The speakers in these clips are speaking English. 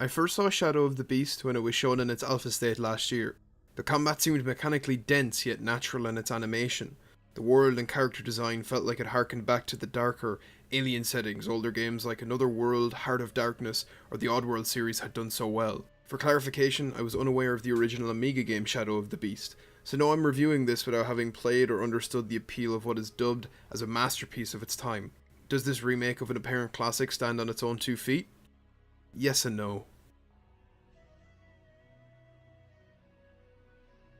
I first saw Shadow of the Beast when it was shown in its alpha state last year. The combat seemed mechanically dense yet natural in its animation. The world and character design felt like it harkened back to the darker, alien settings older games like Another World, Heart of Darkness, or the Oddworld series had done so well. For clarification, I was unaware of the original Amiga game Shadow of the Beast, so no, I'm reviewing this without having played or understood the appeal of what is dubbed as a masterpiece of its time. Does this remake of an apparent classic stand on its own 2 feet? Yes and no.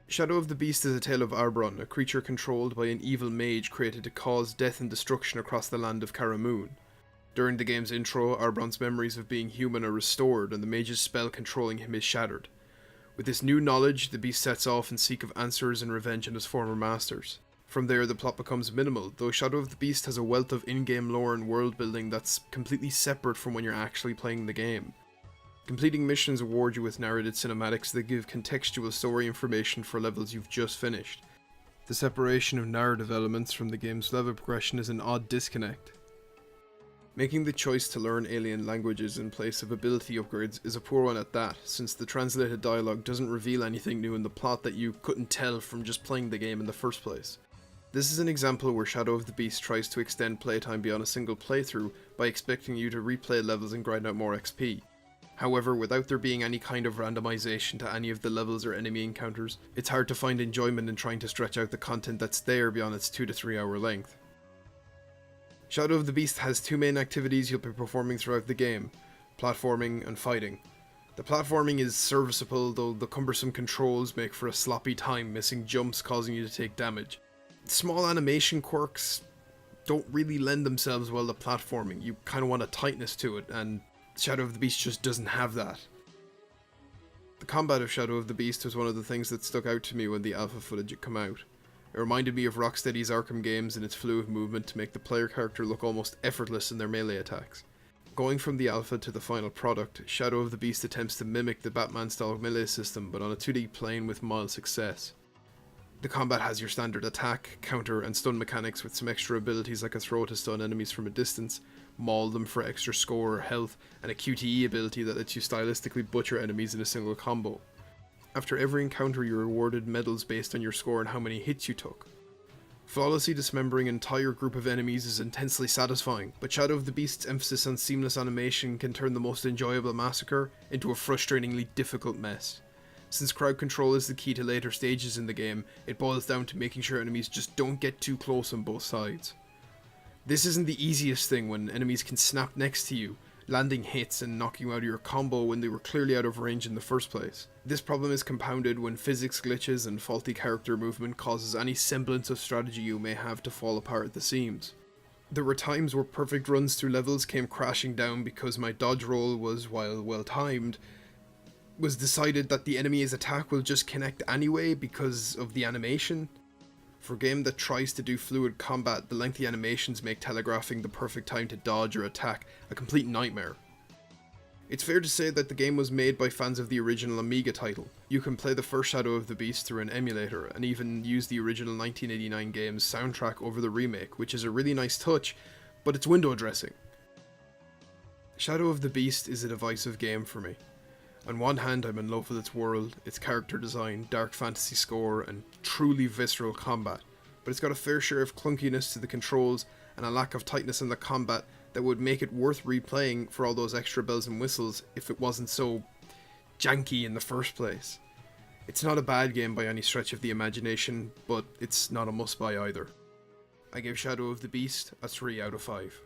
Shadow of the Beast is a tale of Arbron, a creature controlled by an evil mage created to cause death and destruction across the land of Karamoon. During the game's intro, Arbron's memories of being human are restored and the mage's spell controlling him is shattered. With this new knowledge, the beast sets off in seek of answers and revenge on his former masters. From there, the plot becomes minimal, though Shadow of the Beast has a wealth of in-game lore and world building that's completely separate from when you're actually playing the game. Completing missions award you with narrated cinematics that give contextual story information for levels you've just finished. The separation of narrative elements from the game's level progression is an odd disconnect. Making the choice to learn alien languages in place of ability upgrades is a poor one at that, since the translated dialogue doesn't reveal anything new in the plot that you couldn't tell from just playing the game in the first place. This is an example where Shadow of the Beast tries to extend playtime beyond a single playthrough by expecting you to replay levels and grind out more XP. However, without there being any kind of randomization to any of the levels or enemy encounters, it's hard to find enjoyment in trying to stretch out the content that's there beyond its 2 to 3 hour length. Shadow of the Beast has 2 main activities you'll be performing throughout the game: platforming and fighting. The platforming is serviceable, though the cumbersome controls make for a sloppy time, missing jumps causing you to take damage. Small animation quirks don't really lend themselves well to platforming. You kind of want a tightness to it, and Shadow of the Beast just doesn't have that. The combat of Shadow of the Beast was one of the things that stuck out to me when the alpha footage had come out. It reminded me of Rocksteady's Arkham games and its fluid movement to make the player character look almost effortless in their melee attacks. Going from the alpha to the final product, Shadow of the Beast attempts to mimic the Batman-style melee system, but on a 2D plane with mild success. The combat has your standard attack, counter, and stun mechanics with some extra abilities like a throw to stun enemies from a distance, maul them for extra score or health, and a QTE ability that lets you stylistically butcher enemies in a single combo. After every encounter you're rewarded medals based on your score and how many hits you took. Flawlessly dismembering an entire group of enemies is intensely satisfying, but Shadow of the Beast's emphasis on seamless animation can turn the most enjoyable massacre into a frustratingly difficult mess. Since crowd control is the key to later stages in the game, it boils down to making sure enemies just don't get too close on both sides. This isn't the easiest thing when enemies can snap next to you, landing hits and knocking you out of your combo when they were clearly out of range in the first place. This problem is compounded when physics glitches and faulty character movement causes any semblance of strategy you may have to fall apart at the seams. There were times where perfect runs through levels came crashing down because my dodge roll was, while well timed, was decided that the enemy's attack will just connect anyway because of the animation. For a game that tries to do fluid combat, the lengthy animations make telegraphing the perfect time to dodge or attack a complete nightmare. It's fair to say that the game was made by fans of the original Amiga title. You can play the first Shadow of the Beast through an emulator, and even use the original 1989 game's soundtrack over the remake, which is a really nice touch, but it's window dressing. Shadow of the Beast is a divisive game for me. On one hand, I'm in love with its world, its character design, dark fantasy score, and truly visceral combat, but it's got a fair share of clunkiness to the controls and a lack of tightness in the combat that would make it worth replaying for all those extra bells and whistles if it wasn't so janky in the first place. It's not a bad game by any stretch of the imagination, but it's not a must-buy either. I give Shadow of the Beast a 3 out of 5.